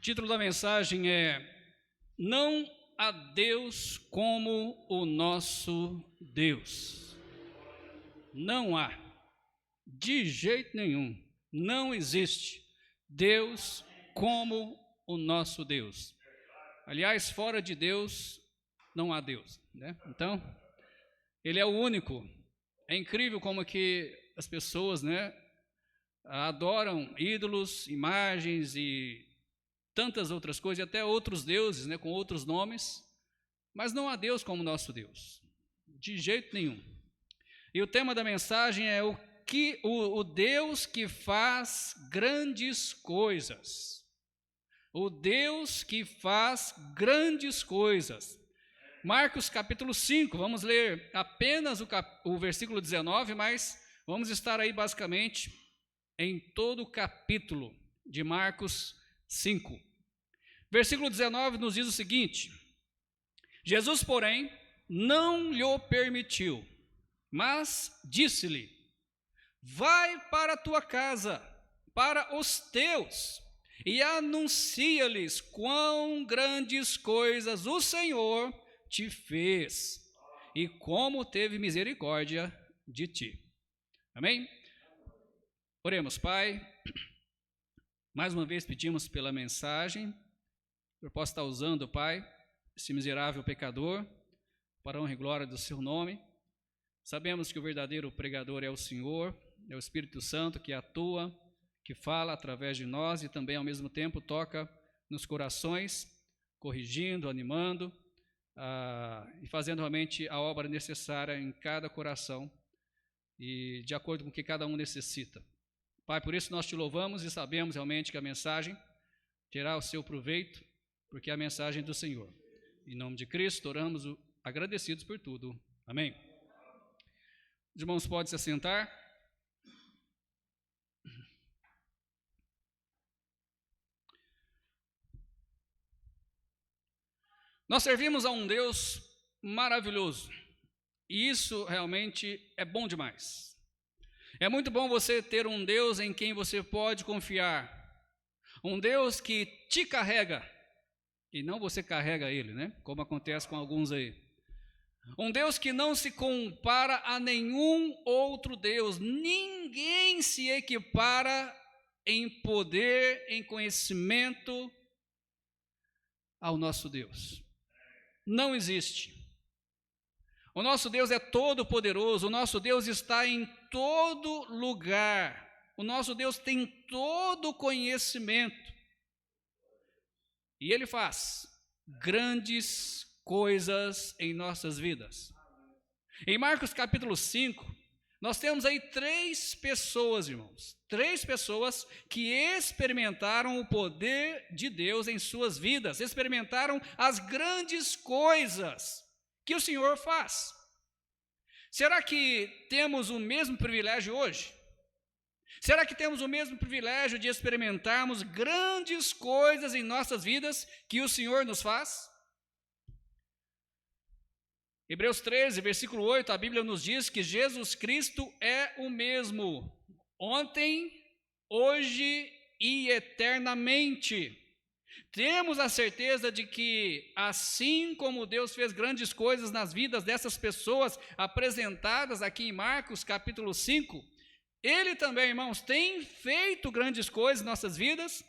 título da mensagem é Não há Deus como o nosso Deus. Não há, de jeito nenhum, não existe Deus como o nosso Deus. Aliás, fora de Deus, não há Deus, né? Então, Ele é o único. É incrível como que as pessoas, né, adoram ídolos, imagens e tantas outras coisas, e até outros deuses, né, com outros nomes, mas não há Deus como nosso Deus, de jeito nenhum. E o tema da mensagem é o Deus que faz grandes coisas. O Deus que faz grandes coisas. Marcos capítulo 5, vamos ler apenas o versículo 19, mas vamos estar aí basicamente em todo o capítulo de Marcos 5. Versículo 19 nos diz o seguinte: Jesus, porém, não lhe permitiu, mas disse-lhe: vai para a tua casa, para os teus, e anuncia-lhes quão grandes coisas o Senhor te fez, e como teve misericórdia de ti. Amém? Oremos. Pai, mais uma vez pedimos pela mensagem, que eu possa estar usando, Pai, esse miserável pecador, para a honra e glória do seu nome. Sabemos que o verdadeiro pregador é o Senhor, é o Espírito Santo que atua, que fala através de nós e também ao mesmo tempo toca nos corações, corrigindo, animando e fazendo realmente a obra necessária em cada coração e de acordo com o que cada um necessita. Pai, por isso nós te louvamos e sabemos realmente que a mensagem terá o seu proveito, porque é a mensagem do Senhor. Em nome de Cristo, oramos agradecidos por tudo. Amém. Os irmãos podem se assentar. Nós servimos a um Deus maravilhoso, e isso realmente é bom demais. É muito bom você ter um Deus em quem você pode confiar, um Deus que te carrega, e não você carrega Ele, né? Como acontece com alguns aí. Um Deus que não se compara a nenhum outro Deus, ninguém se equipara em poder, em conhecimento ao nosso Deus. Não existe. O nosso Deus é todo poderoso, o nosso Deus está em todo lugar, o nosso Deus tem todo conhecimento, e Ele faz grandes coisas em nossas vidas. Em Marcos capítulo 5, nós temos aí 3 pessoas, irmãos, 3 pessoas que experimentaram o poder de Deus em suas vidas, experimentaram as grandes coisas que o Senhor faz. Será que temos o mesmo privilégio hoje? Será que temos o mesmo privilégio de experimentarmos grandes coisas em nossas vidas que o Senhor nos faz? Hebreus 13, versículo 8, a Bíblia nos diz que Jesus Cristo é o mesmo, ontem, hoje e eternamente. Temos a certeza de que, assim como Deus fez grandes coisas nas vidas dessas pessoas apresentadas aqui em Marcos capítulo 5, Ele também, irmãos, tem feito grandes coisas em nossas vidas,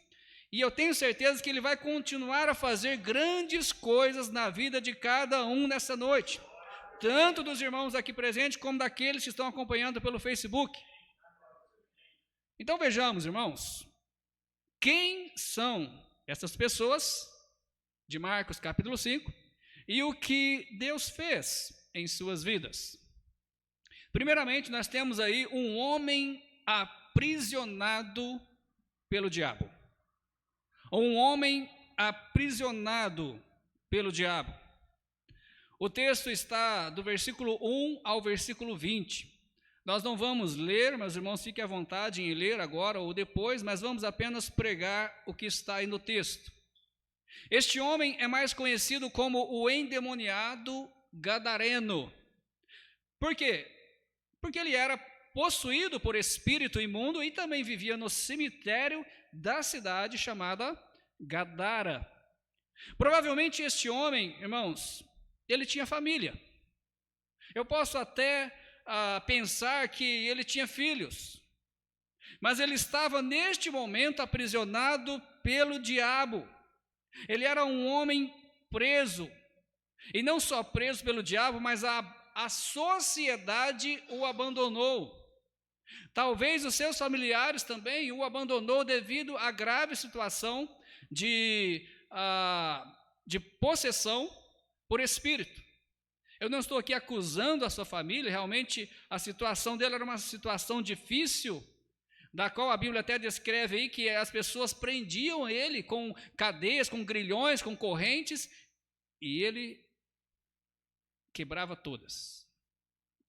e eu tenho certeza que Ele vai continuar a fazer grandes coisas na vida de cada um nessa noite, tanto dos irmãos aqui presentes, como daqueles que estão acompanhando pelo Facebook. Então vejamos, irmãos, quem são essas pessoas de Marcos capítulo 5 e o que Deus fez em suas vidas. Primeiramente, nós temos aí um homem aprisionado pelo diabo. Um homem aprisionado pelo diabo. O texto está do versículo 1 ao versículo 20. Nós não vamos ler, meus irmãos, fiquem à vontade em ler agora ou depois, mas vamos apenas pregar o que está aí no texto. Este homem é mais conhecido como o endemoniado gadareno. Por quê? Porque ele era possuído por espírito imundo e também vivia no cemitério da cidade chamada Gadara. Provavelmente este homem, irmãos, ele tinha família. Eu posso até pensar que ele tinha filhos, mas ele estava neste momento aprisionado pelo diabo. Ele era um homem preso, e não só preso pelo diabo, mas a sociedade o abandonou. Talvez os seus familiares também o abandonou devido à grave situação de possessão por espírito. Eu não estou aqui acusando a sua família, realmente a situação dele era uma situação difícil, da qual a Bíblia até descreve aí que as pessoas prendiam ele com cadeias, com grilhões, com correntes, e ele quebrava todas.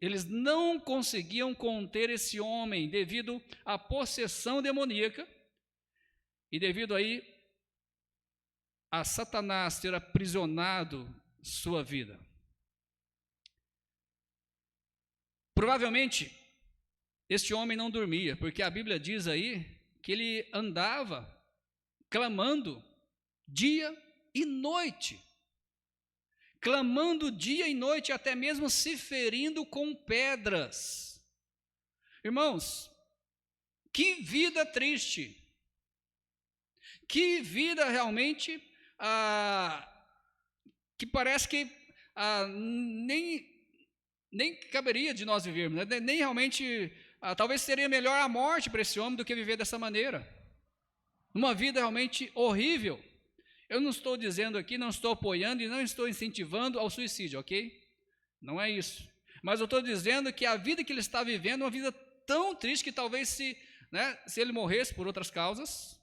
Eles não conseguiam conter esse homem devido à possessão demoníaca e devido aí a Satanás ter aprisionado sua vida. Provavelmente, este homem não dormia, porque a Bíblia diz aí que ele andava clamando dia e noite. Clamando dia e noite, até mesmo se ferindo com pedras. Irmãos, que vida triste. Que vida realmente que parece que nem caberia de nós vivermos, né? Nem realmente, talvez seria melhor a morte para esse homem do que viver dessa maneira. Uma vida realmente horrível. Eu não estou dizendo aqui, não estou apoiando e não estou incentivando ao suicídio, ok? Não é isso. Mas eu estou dizendo que a vida que ele está vivendo é uma vida tão triste que talvez se ele morresse por outras causas,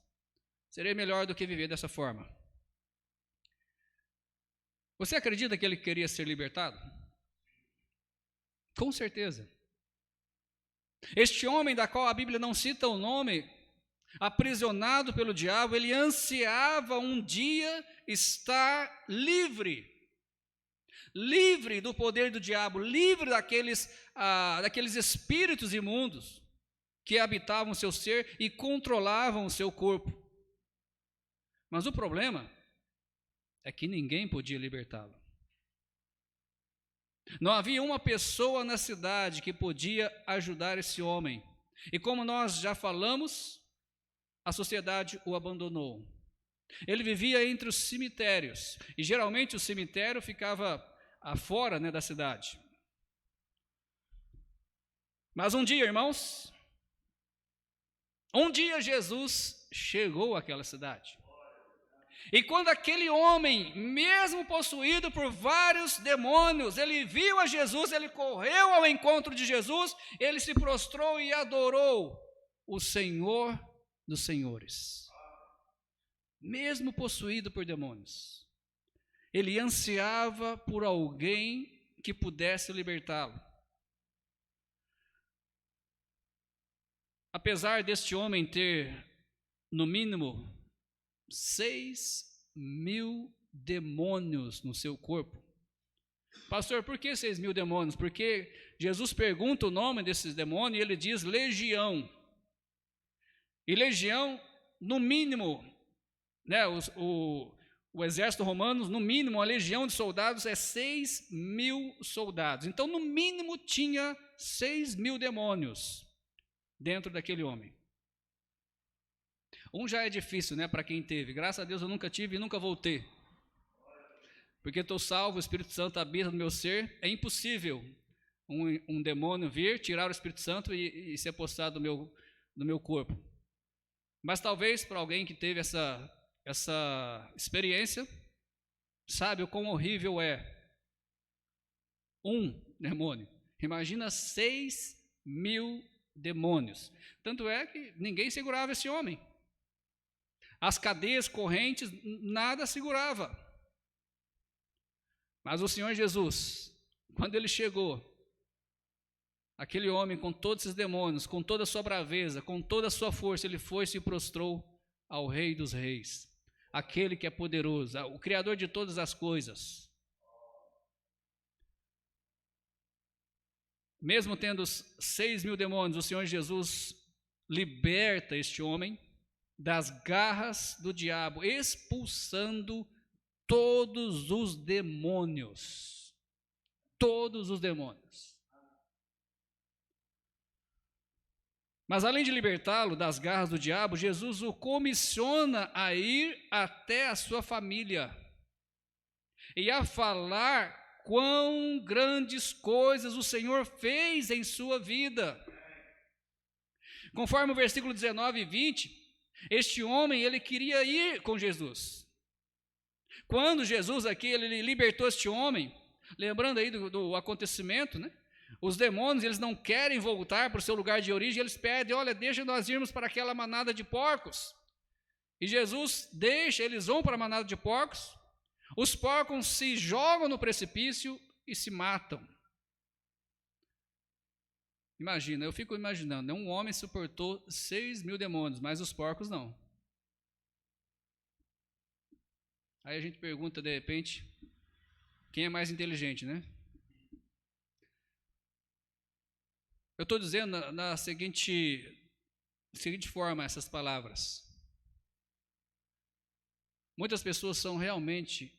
seria melhor do que viver dessa forma. Você acredita que ele queria ser libertado? Com certeza. Este homem da qual a Bíblia não cita o nome, aprisionado pelo diabo, ele ansiava um dia estar livre do poder do diabo, livre daqueles espíritos imundos que habitavam o seu ser e controlavam o seu corpo. Mas o problema é que ninguém podia libertá-lo. Não havia uma pessoa na cidade que podia ajudar esse homem. E como nós já falamos, a sociedade o abandonou. Ele vivia entre os cemitérios, e geralmente o cemitério ficava fora, da cidade. Mas um dia, irmãos, Jesus chegou àquela cidade. E quando aquele homem, mesmo possuído por vários demônios, ele viu a Jesus, ele correu ao encontro de Jesus, ele se prostrou e adorou o Senhor dos senhores. Mesmo possuído por demônios, ele ansiava por alguém que pudesse libertá-lo. Apesar deste homem ter, no mínimo, 6.000 demônios no seu corpo. Pastor, por que 6.000 demônios? Porque Jesus pergunta o nome desses demônios e ele diz legião. E legião, no mínimo, o exército romano, no mínimo, a legião de soldados é 6.000 soldados. Então, no mínimo, tinha 6.000 demônios dentro daquele homem. Um já é difícil, para quem teve. Graças a Deus eu nunca tive e nunca vou ter. Porque estou salvo, o Espírito Santo habita no meu ser. É impossível um demônio vir, tirar o Espírito Santo e se apossar do meu corpo. Mas talvez para alguém que teve essa experiência, sabe o quão horrível é um demônio. Imagina 6.000 demônios. Tanto é que ninguém segurava esse homem. As cadeias, correntes, nada segurava. Mas o Senhor Jesus, quando ele chegou, aquele homem com todos esses demônios, com toda a sua braveza, com toda a sua força, ele foi e se prostrou ao Rei dos Reis, aquele que é poderoso, o Criador de todas as coisas. Mesmo tendo 6.000 demônios, o Senhor Jesus liberta este homem das garras do diabo, expulsando todos os demônios. Todos os demônios. Mas além de libertá-lo das garras do diabo, Jesus o comissiona a ir até a sua família e a falar quão grandes coisas o Senhor fez em sua vida. Conforme o versículo 19 e 20, este homem, ele queria ir com Jesus. Quando Jesus aqui, ele libertou este homem, lembrando aí do acontecimento, né? Os demônios, eles não querem voltar para o seu lugar de origem, eles pedem, olha, deixa nós irmos para aquela manada de porcos. E Jesus deixa, eles vão para a manada de porcos, os porcos se jogam no precipício e se matam. Imagina, eu fico imaginando, um homem suportou 6.000 demônios, mas os porcos não. Aí a gente pergunta, de repente, quem é mais inteligente, né? Eu estou dizendo na seguinte forma essas palavras. Muitas pessoas são realmente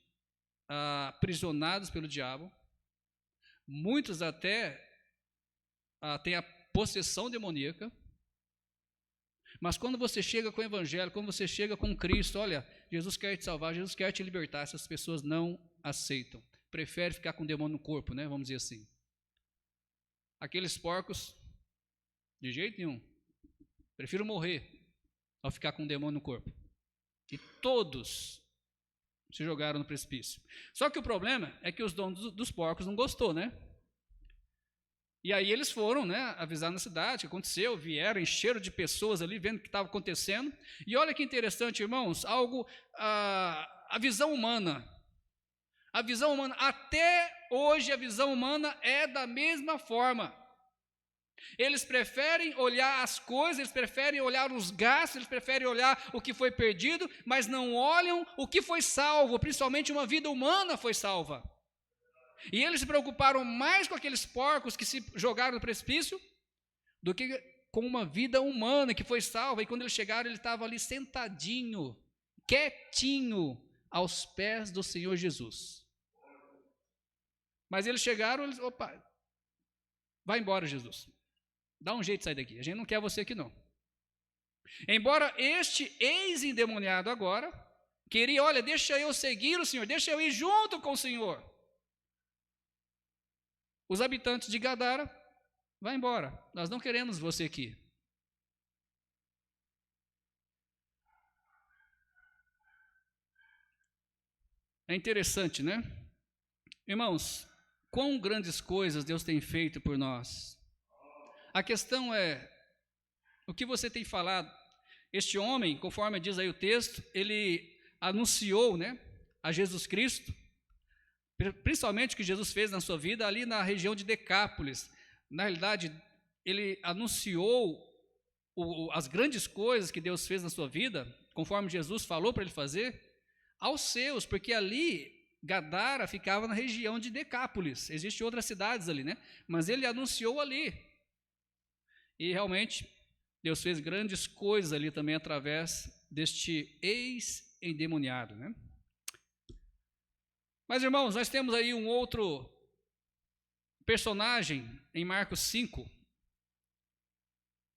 aprisionadas pelo diabo. Muitos até têm a possessão demoníaca. Mas quando você chega com o Evangelho, quando você chega com Cristo, olha, Jesus quer te salvar, Jesus quer te libertar, essas pessoas não aceitam. Preferem ficar com o demônio no corpo, né? Vamos dizer assim. Aqueles porcos, de jeito nenhum. Prefiro morrer ao ficar com o demônio no corpo. E todos se jogaram no precipício. Só que o problema é que os donos dos porcos não gostou, né? E aí eles foram, né, avisar na cidade o que aconteceu, vieram, encheram de pessoas ali, vendo o que estava acontecendo. E olha que interessante, irmãos, a visão humana. A visão humana, até hoje a visão humana é da mesma forma. Eles preferem olhar as coisas, eles preferem olhar os gastos, eles preferem olhar o que foi perdido, mas não olham o que foi salvo, principalmente uma vida humana foi salva. E eles se preocuparam mais com aqueles porcos que se jogaram no precipício do que com uma vida humana que foi salva. E quando eles chegaram, ele estava ali sentadinho, quietinho, aos pés do Senhor Jesus. Mas eles chegaram, opa, vai embora, Jesus. Dá um jeito de sair daqui, a gente não quer você aqui não. Embora este ex-endemoniado agora queria, olha, deixa eu seguir o Senhor, deixa eu ir junto com o Senhor. Os habitantes de Gadara, vai embora, nós não queremos você aqui. É interessante, né? Irmãos, quão grandes coisas Deus tem feito por nós. A questão é, o que você tem falado? Este homem, conforme diz aí o texto, ele anunciou, né, a Jesus Cristo, principalmente o que Jesus fez na sua vida ali na região de Decápolis. Na realidade, ele anunciou as grandes coisas que Deus fez na sua vida, conforme Jesus falou para ele fazer, aos seus, porque ali Gadara ficava na região de Decápolis. Existem outras cidades ali, né? Mas ele anunciou ali. E realmente, Deus fez grandes coisas ali também através deste ex-endemoniado, né? Mas, irmãos, nós temos aí um outro personagem em Marcos 5.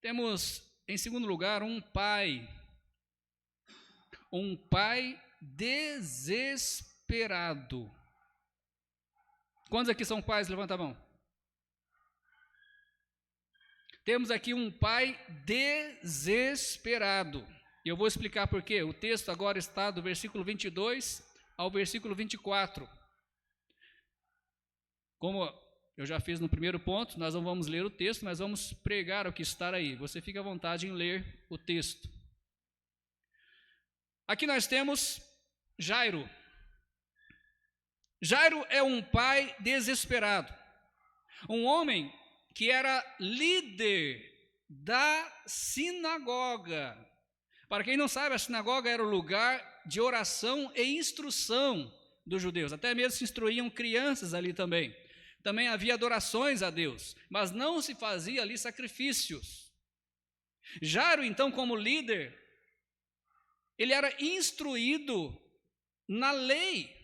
Temos, em segundo lugar, um pai desesperado. Quantos aqui são pais? Levanta a mão. Temos aqui um pai desesperado. E eu vou explicar por quê. O texto agora está do versículo 22 ao versículo 24. Como eu já fiz no primeiro ponto, nós não vamos ler o texto, mas vamos pregar o que está aí. Você fica à vontade em ler o texto. Aqui nós temos Jairo. Jairo é um pai desesperado. Um homem que era líder da sinagoga. Para quem não sabe, a sinagoga era o lugar de oração e instrução dos judeus. Até mesmo se instruíam crianças ali também. Também havia adorações a Deus, mas não se fazia ali sacrifícios. Jairo, então, como líder ele era instruído na lei,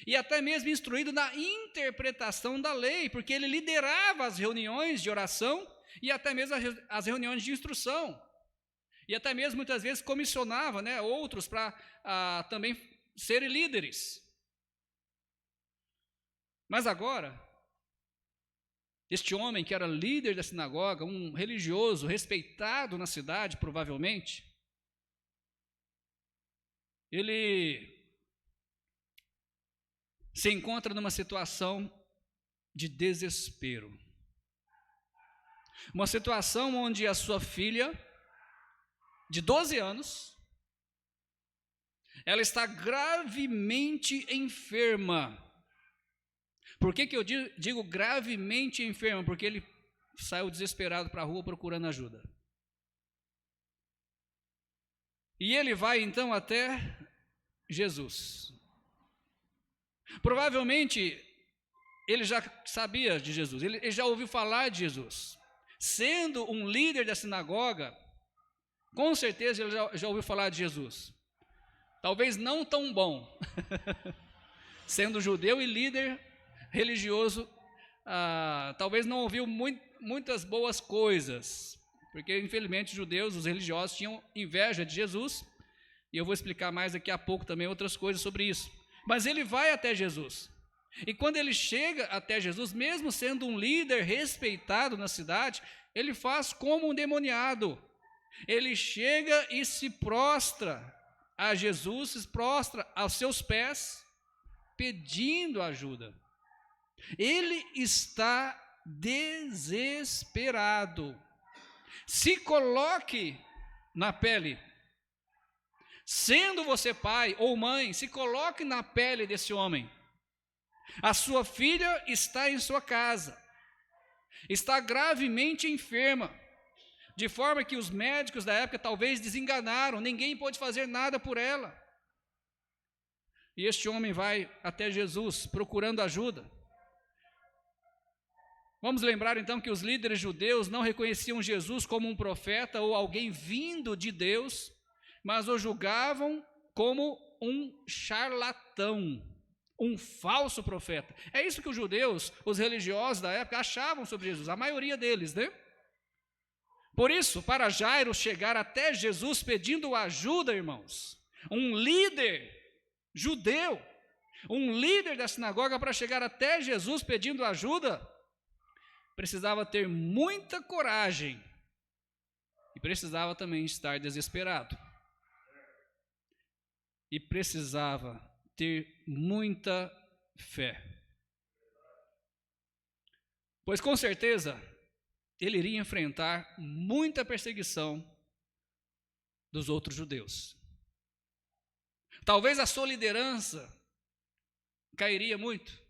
e até mesmo instruído na interpretação da lei, porque ele liderava as reuniões de oração e até mesmo as reuniões de instrução. E até mesmo muitas vezes comissionava, né, outros para também serem líderes. Mas agora, este homem que era líder da sinagoga, um religioso respeitado na cidade, provavelmente, ele se encontra numa situação de desespero. Uma situação onde a sua filha, de 12 anos, ela está gravemente enferma. Por que eu digo gravemente enferma? Porque ele saiu desesperado para a rua procurando ajuda. E ele vai então até Jesus. Provavelmente ele já sabia de Jesus, ele já ouviu falar de Jesus. Sendo um líder da sinagoga, com certeza ele já ouviu falar de Jesus. Talvez não tão bom, sendo judeu e líder religioso, talvez não ouviu muitas boas coisas, porque infelizmente os judeus, os religiosos, tinham inveja de Jesus, e eu vou explicar mais daqui a pouco também outras coisas sobre isso. Mas ele vai até Jesus, e quando ele chega até Jesus, mesmo sendo um líder respeitado na cidade, ele faz como um endemoniado. Ele chega e se prostra a Jesus, se prostra aos seus pés, pedindo ajuda. Ele está desesperado. Se coloque na pele. Sendo você pai ou mãe, se coloque na pele desse homem. A sua filha está em sua casa, está gravemente enferma, de forma que os médicos da época talvez desenganaram, ninguém pôde fazer nada por ela. E este homem vai até Jesus procurando ajuda. Vamos lembrar então que os líderes judeus não reconheciam Jesus como um profeta ou alguém vindo de Deus, mas o julgavam como um charlatão, um falso profeta. É isso que os judeus, os religiosos da época, achavam sobre Jesus, a maioria deles, né? Por isso, para Jairo chegar até Jesus pedindo ajuda, irmãos, um líder judeu, um líder da sinagoga, para chegar até Jesus pedindo ajuda, precisava ter muita coragem e precisava também estar desesperado. E precisava ter muita fé. Pois com certeza ele iria enfrentar muita perseguição dos outros judeus. Talvez a sua liderança cairia muito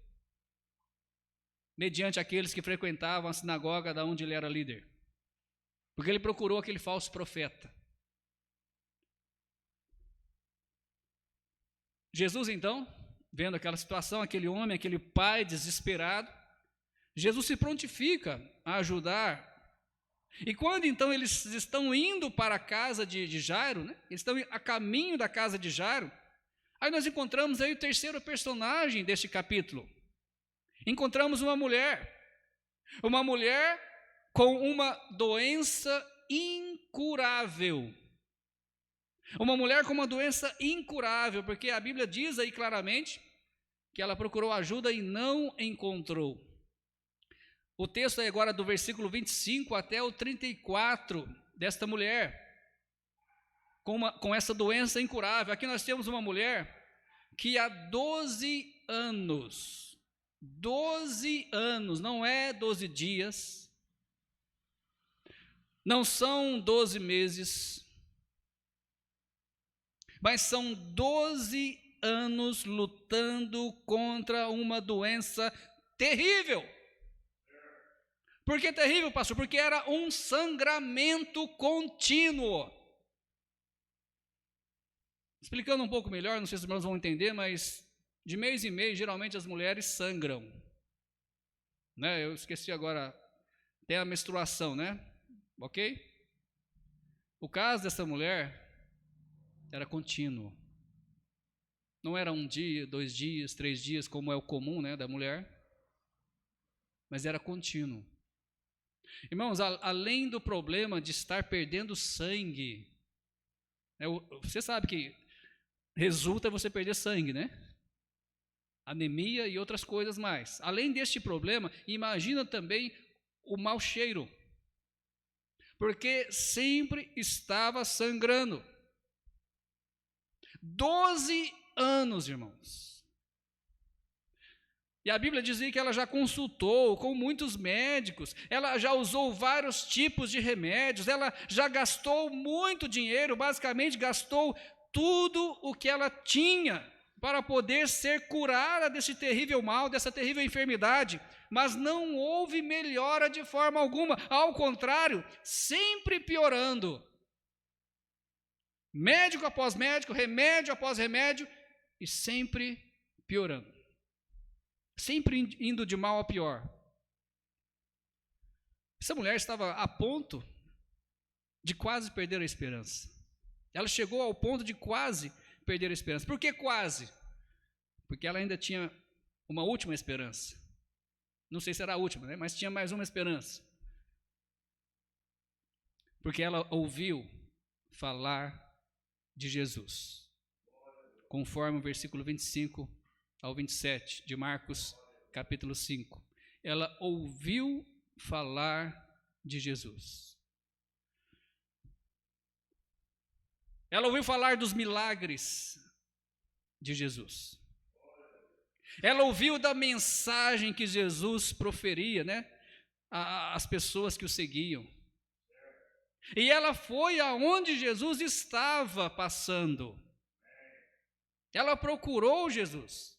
mediante aqueles que frequentavam a sinagoga da onde ele era líder, porque ele procurou aquele falso profeta. Jesus então, vendo aquela situação, aquele homem, aquele pai desesperado, Jesus se prontifica a ajudar. E quando então eles estão indo para a casa de Jairo, né? Eles estão a caminho da casa de Jairo, aí nós encontramos aí o terceiro personagem deste capítulo. Encontramos uma mulher com uma doença incurável. Uma mulher com uma doença incurável, porque a Bíblia diz aí claramente que ela procurou ajuda e não encontrou. O texto é agora do versículo 25 até o 34 desta mulher, com essa doença incurável. Aqui nós temos uma mulher que há 12 anos, não é 12 dias, não são 12 meses, mas são 12 anos lutando contra uma doença terrível. Por que terrível, pastor? Porque era um sangramento contínuo. Explicando um pouco melhor, não sei se os irmãos vão entender, mas de mês em mês, geralmente as mulheres sangram. Né? Eu esqueci agora, tem a menstruação, né? Ok? O caso dessa mulher era contínuo. Não era um dia, 2 dias, 3 dias, como é o comum, né, da mulher, mas era contínuo. Irmãos, além do problema de estar perdendo sangue, você sabe que resulta você perder sangue, né? Anemia e outras coisas mais. Além deste problema, imagina também o mau cheiro, porque sempre estava sangrando. 12 anos, irmãos. E a Bíblia dizia que ela já consultou com muitos médicos, ela já usou vários tipos de remédios, ela já gastou muito dinheiro, basicamente gastou tudo o que ela tinha para poder ser curada desse terrível mal, dessa terrível enfermidade, mas não houve melhora de forma alguma, ao contrário, sempre piorando. Médico após médico, remédio após remédio, e sempre piorando. Sempre indo de mal a pior. Essa mulher estava a ponto de quase perder a esperança. Ela chegou ao ponto de quase perder a esperança. Por que quase? Porque ela ainda tinha uma última esperança. Não sei se era a última, né? Mas tinha mais uma esperança. Porque ela ouviu falar de Jesus. Conforme o versículo 25 ao 27 de Marcos, capítulo 5. Ela ouviu falar de Jesus. Ela ouviu falar dos milagres de Jesus. Ela ouviu da mensagem que Jesus proferia, né, às pessoas que o seguiam. E ela foi aonde Jesus estava passando. Ela procurou Jesus.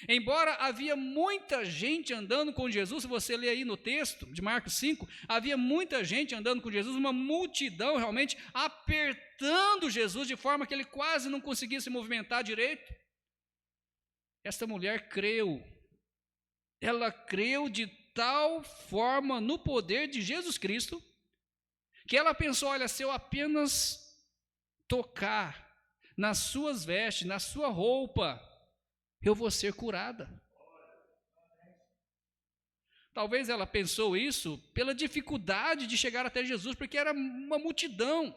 Embora havia muita gente andando com Jesus, se você ler aí no texto de Marcos 5, havia muita gente andando com Jesus, uma multidão realmente apertando Jesus de forma que ele quase não conseguia se movimentar direito. Esta mulher creu. Ela creu de tal forma no poder de Jesus Cristo, que ela pensou, olha, se eu apenas tocar nas suas vestes, na sua roupa, eu vou ser curada. Talvez ela pensou isso pela dificuldade de chegar até Jesus, porque era uma multidão.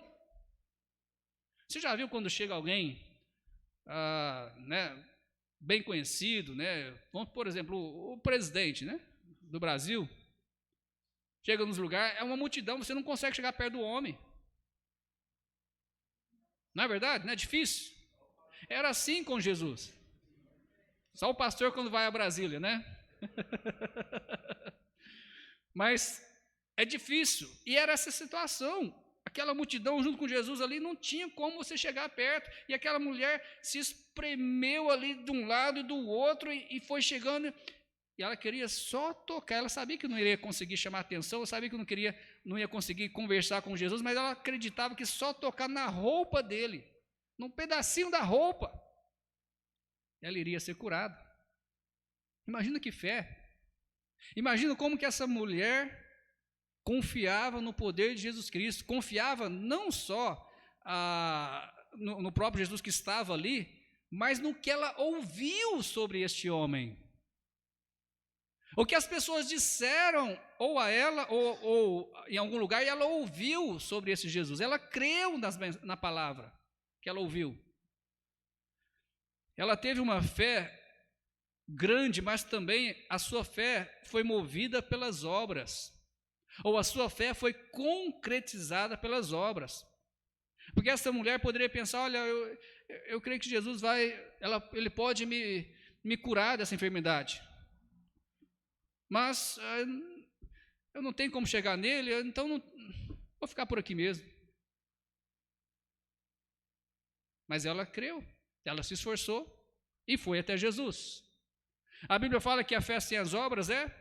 Você já viu quando chega alguém, né, bem conhecido, né? Vamos, por exemplo, o presidente, né, do Brasil, chega nos lugares, é uma multidão, você não consegue chegar perto do homem. Não é verdade? Não é difícil? Era assim com Jesus. Só o pastor quando vai a Brasília, né? Mas é difícil. E era essa situação. Aquela multidão junto com Jesus ali, não tinha como você chegar perto. E aquela mulher se espremeu ali de um lado e do outro e foi chegando. E ela queria só tocar. Ela sabia que não iria conseguir chamar atenção, ela sabia que não ia conseguir conversar com Jesus, mas ela acreditava que só tocar na roupa dele, num pedacinho da roupa, ela iria ser curada. Imagina que fé. Imagina como que essa mulher confiava no poder de Jesus Cristo, confiava não só no próprio Jesus que estava ali, mas no que ela ouviu sobre este homem. O que as pessoas disseram, ou a ela, ou em algum lugar, e ela ouviu sobre esse Jesus. Ela creu na palavra que ela ouviu. Ela teve uma fé grande, mas também a sua fé foi movida pelas obras. Ou a sua fé foi concretizada pelas obras. Porque essa mulher poderia pensar, olha, eu creio que Jesus ele pode me curar dessa enfermidade. Mas eu não tenho como chegar nele, então vou ficar por aqui mesmo. Mas ela creu, ela se esforçou e foi até Jesus. A Bíblia fala que a fé sem as obras é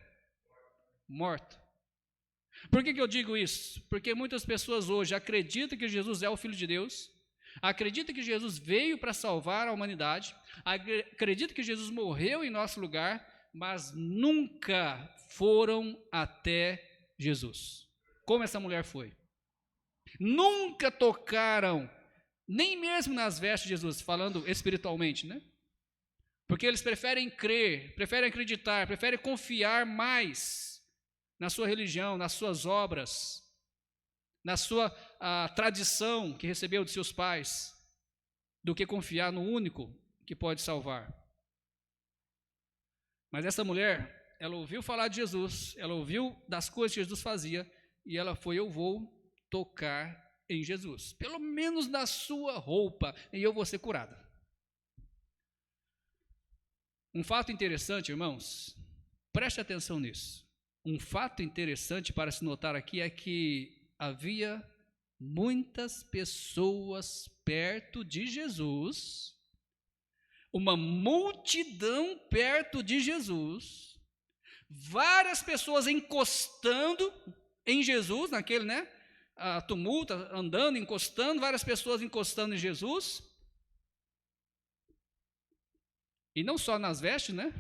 morta. Por que eu digo isso? Porque muitas pessoas hoje acreditam que Jesus é o Filho de Deus, acreditam que Jesus veio para salvar a humanidade, acreditam que Jesus morreu em nosso lugar, mas nunca foram até Jesus, como essa mulher foi. Nunca tocaram nem mesmo nas vestes de Jesus, falando espiritualmente, né? Porque eles preferem crer, preferem acreditar, preferem confiar mais na sua religião, nas suas obras, na sua tradição que recebeu de seus pais, do que confiar no único que pode salvar. Mas essa mulher, ela ouviu falar de Jesus, ela ouviu das coisas que Jesus fazia, e ela foi: eu vou tocar em Jesus, pelo menos na sua roupa, e eu vou ser curada. Um fato interessante, irmãos, preste atenção nisso. Um fato interessante para se notar aqui é que havia muitas pessoas perto de Jesus, uma multidão perto de Jesus, várias pessoas encostando em Jesus, naquele, né, tumulto, andando, encostando, várias pessoas encostando em Jesus, e não só nas vestes, né,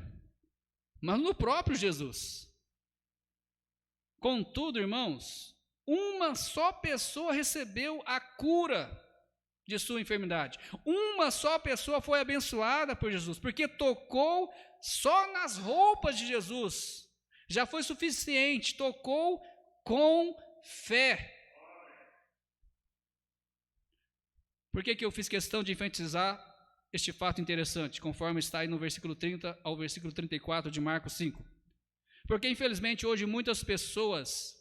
mas no próprio Jesus. Contudo, irmãos, uma só pessoa recebeu a cura de sua enfermidade. Uma só pessoa foi abençoada por Jesus, porque tocou só nas roupas de Jesus. Já foi suficiente, tocou com fé. Por que eu fiz questão de enfatizar este fato interessante, conforme está aí no versículo 30 ao versículo 34 de Marcos 5? Porque, infelizmente, hoje muitas pessoas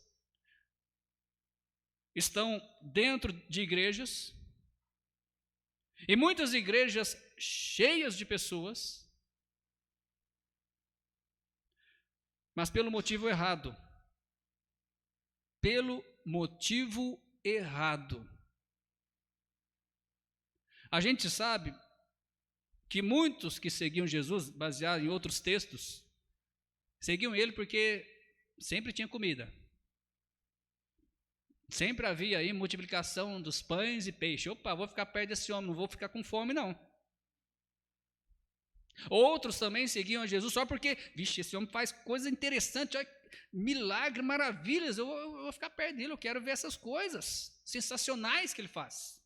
estão dentro de igrejas, e muitas igrejas cheias de pessoas, mas pelo motivo errado. Pelo motivo errado. A gente sabe que muitos que seguiam Jesus, baseado em outros textos, seguiam ele porque sempre tinha comida. Sempre havia aí multiplicação dos pães e peixes. Opa, vou ficar perto desse homem, não vou ficar com fome não. Outros também seguiam a Jesus só porque, vixe, esse homem faz coisa interessante, milagre, maravilhas, eu vou ficar perto dele, eu quero ver essas coisas sensacionais que ele faz.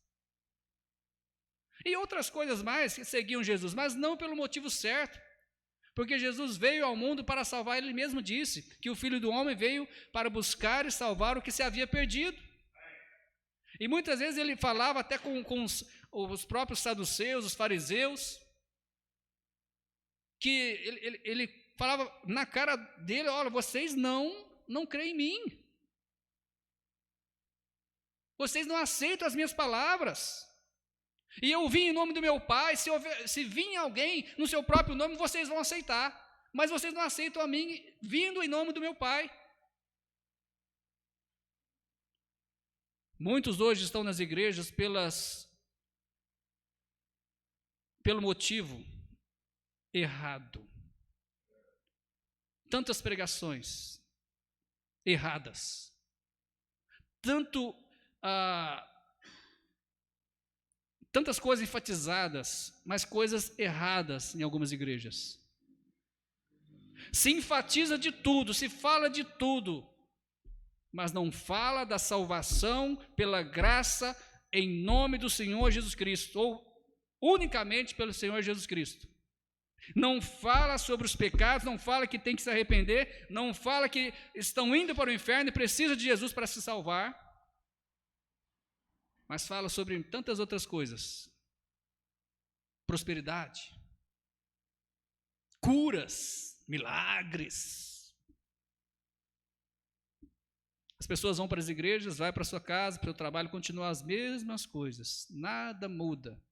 E outras coisas mais que seguiam Jesus, mas não pelo motivo certo. Porque Jesus veio ao mundo para salvar, ele mesmo disse que o Filho do Homem veio para buscar e salvar o que se havia perdido. E muitas vezes ele falava até com os próprios saduceus, os fariseus, que ele falava na cara dele: olha, vocês não creem em mim. Vocês não aceitam as minhas palavras. E eu vim em nome do meu Pai. Se vir alguém no seu próprio nome, vocês vão aceitar. Mas vocês não aceitam a mim vindo em nome do meu Pai. Muitos hoje estão nas igrejas pelo motivo errado. Tantas pregações erradas. Tantas coisas enfatizadas, mas coisas erradas em algumas igrejas. Se enfatiza de tudo, se fala de tudo, mas não fala da salvação pela graça em nome do Senhor Jesus Cristo, ou unicamente pelo Senhor Jesus Cristo. Não fala sobre os pecados, não fala que tem que se arrepender, não fala que estão indo para o inferno e precisam de Jesus para se salvar, mas fala sobre tantas outras coisas: prosperidade, curas, milagres. As pessoas vão para as igrejas, vai para a sua casa, para o trabalho, continuam as mesmas coisas, nada muda.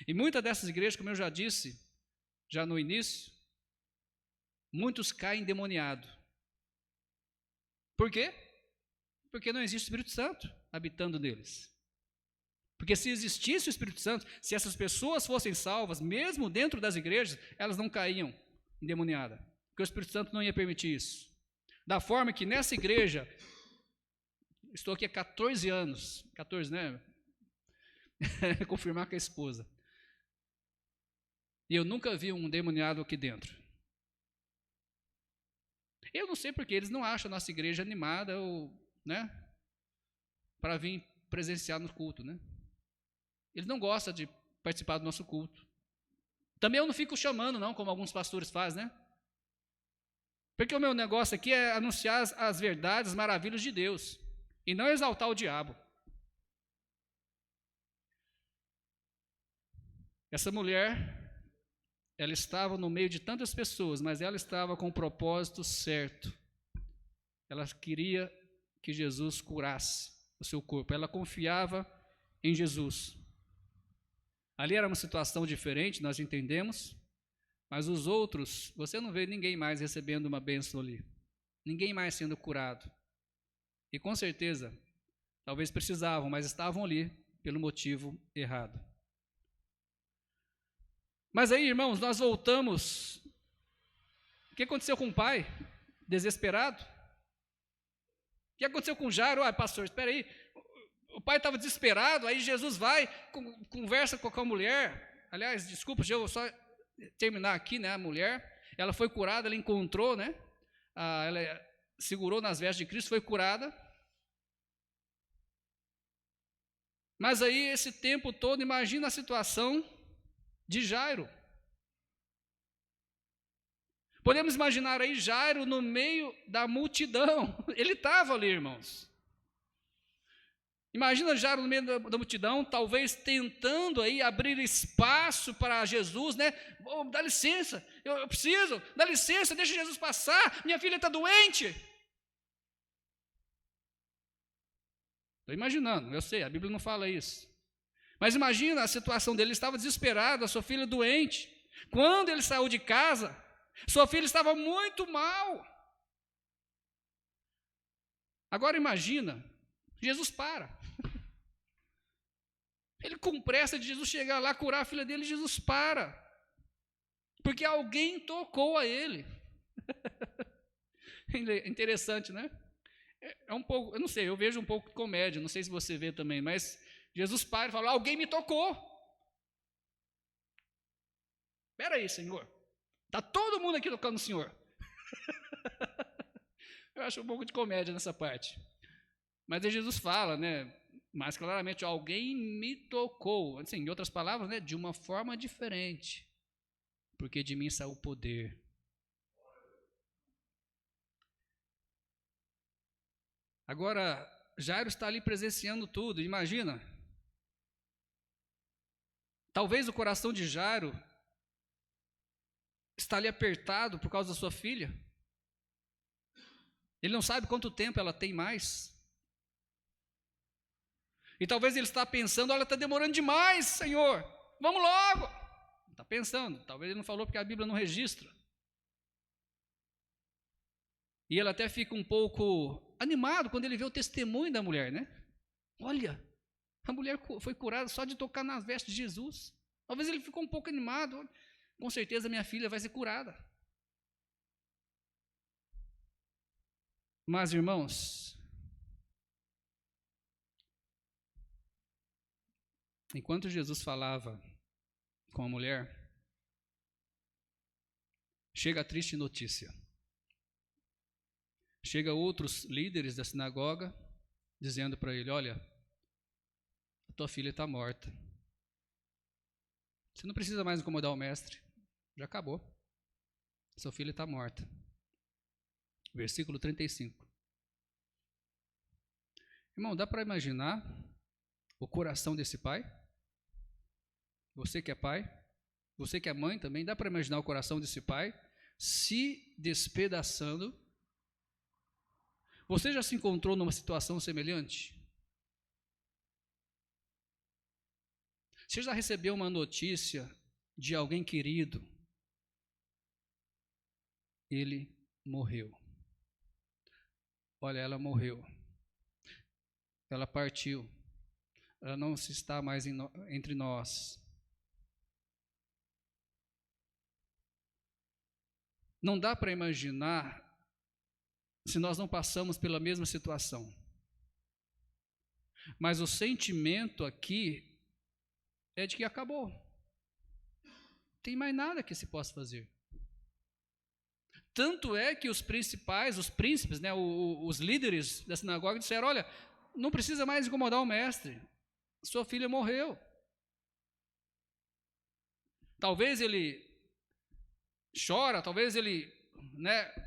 E muitas dessas igrejas, como eu já disse, já no início, muitos caem endemoniados. Por quê? Porque não existe o Espírito Santo habitando neles. Porque se existisse o Espírito Santo, se essas pessoas fossem salvas, mesmo dentro das igrejas, elas não caíam endemoniadas. Porque o Espírito Santo não ia permitir isso. Da forma que nessa igreja, estou aqui há 14 anos, 14, né? Confirmar com a esposa. E eu nunca vi um endemoniado aqui dentro. Eu não sei porque eles não acham a nossa igreja animada, ou, né? Para vir presenciar no culto, né? Eles não gostam de participar do nosso culto. Também eu não fico chamando, não, como alguns pastores fazem, né? Porque o meu negócio aqui é anunciar as verdades, as maravilhas de Deus, e não exaltar o diabo. Essa mulher, ela estava no meio de tantas pessoas, mas ela estava com o propósito certo. Ela queria que Jesus curasse o seu corpo. Ela confiava em Jesus. Ali era uma situação diferente, nós entendemos, mas os outros, você não vê ninguém mais recebendo uma bênção ali. Ninguém mais sendo curado. E com certeza, talvez precisavam, mas estavam ali pelo motivo errado. Mas aí, irmãos, nós voltamos. O que aconteceu com o pai? Desesperado? O que aconteceu com Jairo? Ah, pastor, espera aí. O pai estava desesperado, aí Jesus vai, conversa com a mulher. Aliás, desculpa, deixa eu só terminar aqui, né? A mulher, ela foi curada, ela encontrou, né? Ela segurou nas vestes de Cristo, foi curada. Mas aí, esse tempo todo, imagina a situação de Jairo. Podemos imaginar aí Jairo no meio da multidão. Ele estava ali, irmãos. Imagina Jairo no meio da multidão, talvez tentando aí abrir espaço para Jesus, né? Oh, dá licença, eu preciso, dá licença, deixa Jesus passar, minha filha está doente. Estou imaginando, eu sei, a Bíblia não fala isso. Mas imagina a situação dele, ele estava desesperado, a sua filha doente. Quando ele saiu de casa, sua filha estava muito mal. Agora imagina, Jesus para. Ele com pressa de Jesus chegar lá, curar a filha dele, Jesus para. Porque alguém tocou a ele. Interessante, né? É um pouco, eu não sei, eu vejo um pouco de comédia, não sei se você vê também, mas Jesus para e fala, alguém me tocou. Espera aí, Senhor. Está todo mundo aqui tocando no Senhor. Eu acho um pouco de comédia nessa parte. Mas aí Jesus fala, né, mais claramente, alguém me tocou. Assim, em outras palavras, né, de uma forma diferente. Porque de mim saiu o poder. Agora, Jairo está ali presenciando tudo, imagina. Talvez o coração de Jairo está ali apertado por causa da sua filha. Ele não sabe quanto tempo ela tem mais. E talvez ele está pensando, olha, está demorando demais, Senhor, vamos logo. Está pensando, talvez ele não falou porque a Bíblia não registra. E ele até fica um pouco animado quando ele vê o testemunho da mulher, né? Olha, a mulher foi curada só de tocar nas vestes de Jesus. Talvez ele ficou um pouco animado. Com certeza minha filha vai ser curada. Mas, irmãos, enquanto Jesus falava com a mulher, chega a triste notícia. Chega outros líderes da sinagoga dizendo para ele, olha, a tua filha está morta. Você não precisa mais incomodar o mestre. Já acabou. Sua filha está morta. Versículo 35. Irmão, dá para imaginar o coração desse pai? Você que é pai, você que é mãe também, dá para imaginar o coração desse pai se despedaçando? Você já se encontrou numa situação semelhante? Você já recebeu uma notícia de alguém querido? Ele morreu. Olha, ela morreu. Ela partiu. Ela não se está mais entre nós. Não dá para imaginar se nós não passamos pela mesma situação. Mas o sentimento aqui é de que acabou. Não tem mais nada que se possa fazer. Tanto é que os príncipes, né, os líderes da sinagoga disseram, olha, não precisa mais incomodar o mestre, sua filha morreu. Talvez ele chora, talvez ele,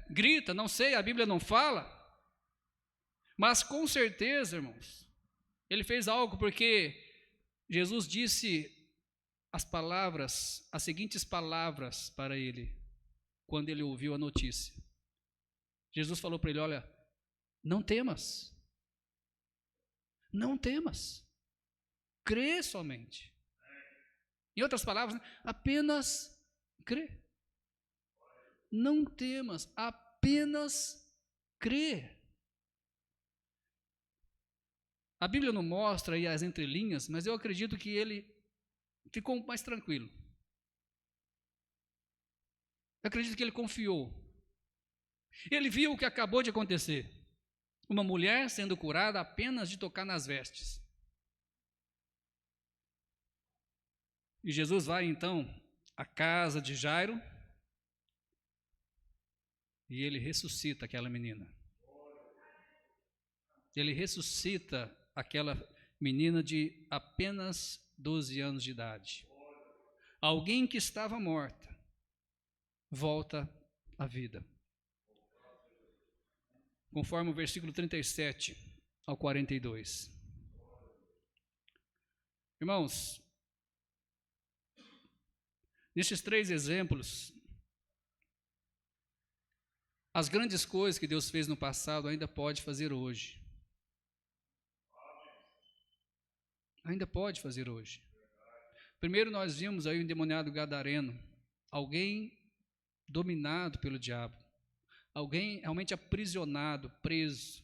grita, não sei, a Bíblia não fala. Mas com certeza, irmãos, ele fez algo porque Jesus disse as seguintes palavras para ele, quando ele ouviu a notícia. Jesus falou para ele: olha, não temas, crê somente. Em outras palavras, apenas crê. Não temas, apenas crê. A Bíblia não mostra aí as entrelinhas, mas eu acredito que ele ficou mais tranquilo. Eu acredito que ele confiou. Ele viu o que acabou de acontecer. Uma mulher sendo curada apenas de tocar nas vestes. E Jesus vai então à casa de Jairo e ele ressuscita aquela menina. Ele ressuscita aquela menina de apenas 12 anos de idade. Alguém que estava morta volta à vida. Conforme o versículo 37 ao 42. Irmãos, nesses 3 exemplos, as grandes coisas que Deus fez no passado ainda pode fazer hoje. Ainda pode fazer hoje. Primeiro nós vimos aí o endemoniado gadareno, alguém dominado pelo diabo, alguém realmente aprisionado, preso.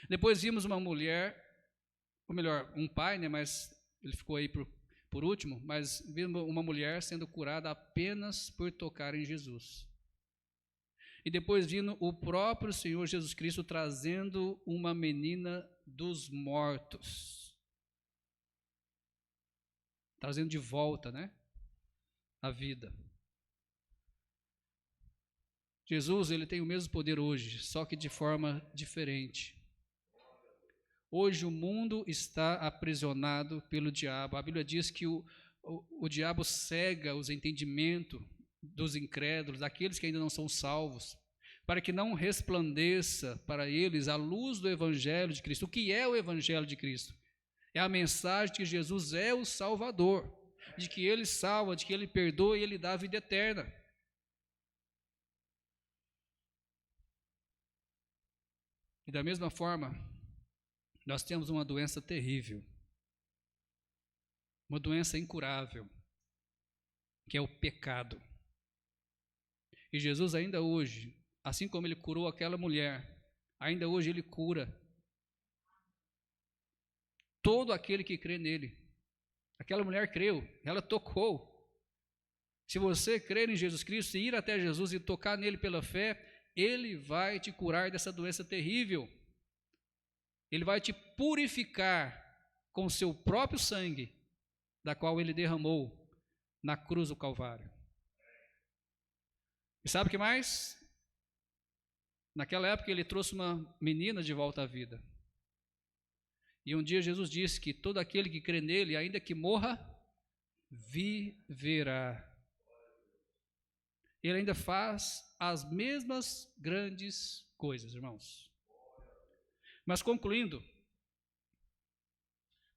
Depois vimos uma mulher, ou melhor, um pai, mas ele ficou aí por último, mas vimos uma mulher sendo curada apenas por tocar em Jesus. E depois vimos o próprio Senhor Jesus Cristo trazendo uma menina dos mortos. Trazendo de volta, a vida. Jesus, ele tem o mesmo poder hoje, só que de forma diferente. Hoje o mundo está aprisionado pelo diabo. A Bíblia diz que o diabo cega os entendimentos dos incrédulos, daqueles que ainda não são salvos, para que não resplandeça para eles a luz do Evangelho de Cristo. O que é o Evangelho de Cristo? É a mensagem de que Jesus é o Salvador, de que Ele salva, de que Ele perdoa e Ele dá a vida eterna. E da mesma forma, nós temos uma doença terrível, uma doença incurável, que é o pecado. E Jesus ainda hoje, assim como Ele curou aquela mulher, ainda hoje Ele cura todo aquele que crê nele. Aquela mulher creu, ela tocou. Se você crer em Jesus Cristo e ir até Jesus e tocar nele pela fé, Ele vai te curar dessa doença terrível. Ele vai te purificar com o seu próprio sangue, da qual Ele derramou na cruz do Calvário. E sabe o que mais? Naquela época Ele trouxe uma menina de volta à vida. E um dia Jesus disse que todo aquele que crê nele, ainda que morra, viverá. Ele ainda faz as mesmas grandes coisas, irmãos. Mas concluindo,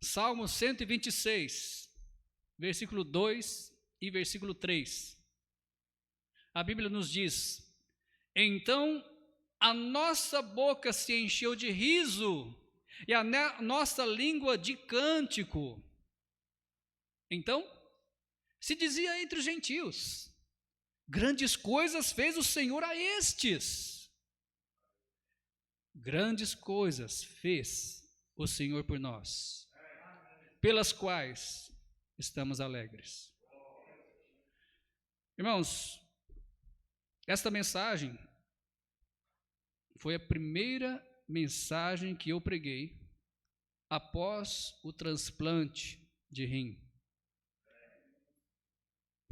Salmo 126, versículo 2 e versículo 3. A Bíblia nos diz: então a nossa boca se encheu de riso e a nossa língua de cântico. Então, se dizia entre os gentios: grandes coisas fez o Senhor a estes. Grandes coisas fez o Senhor por nós, pelas quais estamos alegres. Irmãos, esta mensagem foi a primeira mensagem que eu preguei após o transplante de rim.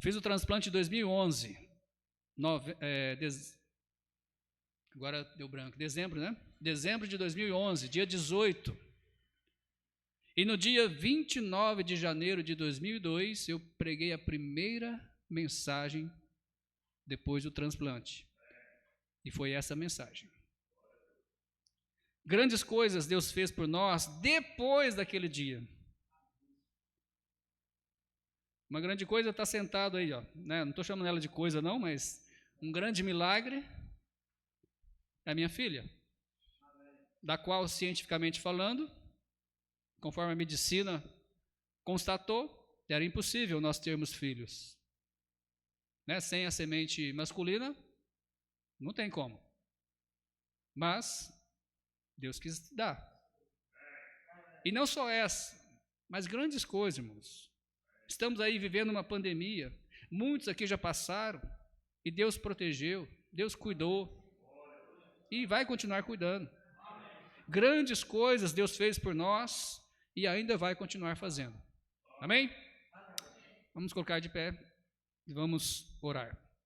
Fiz o transplante em 2011, agora deu branco, dezembro de 2011, dia 18. E no dia 29 de janeiro de 2002, eu preguei a primeira mensagem depois do transplante. E foi essa mensagem. Grandes coisas Deus fez por nós depois daquele dia. Uma grande coisa é estar sentado aí, ó, né? Não estou chamando ela de coisa não, mas um grande milagre é a minha filha, da qual, cientificamente falando, conforme a medicina constatou, era impossível nós termos filhos. Né? Sem a semente masculina, não tem como. Mas Deus quis dar. E não só essa, mas grandes coisas, irmãos. Estamos aí vivendo uma pandemia, muitos aqui já passaram, e Deus protegeu, Deus cuidou, e vai continuar cuidando. Grandes coisas Deus fez por nós, e ainda vai continuar fazendo. Amém? Vamos colocar de pé e vamos orar.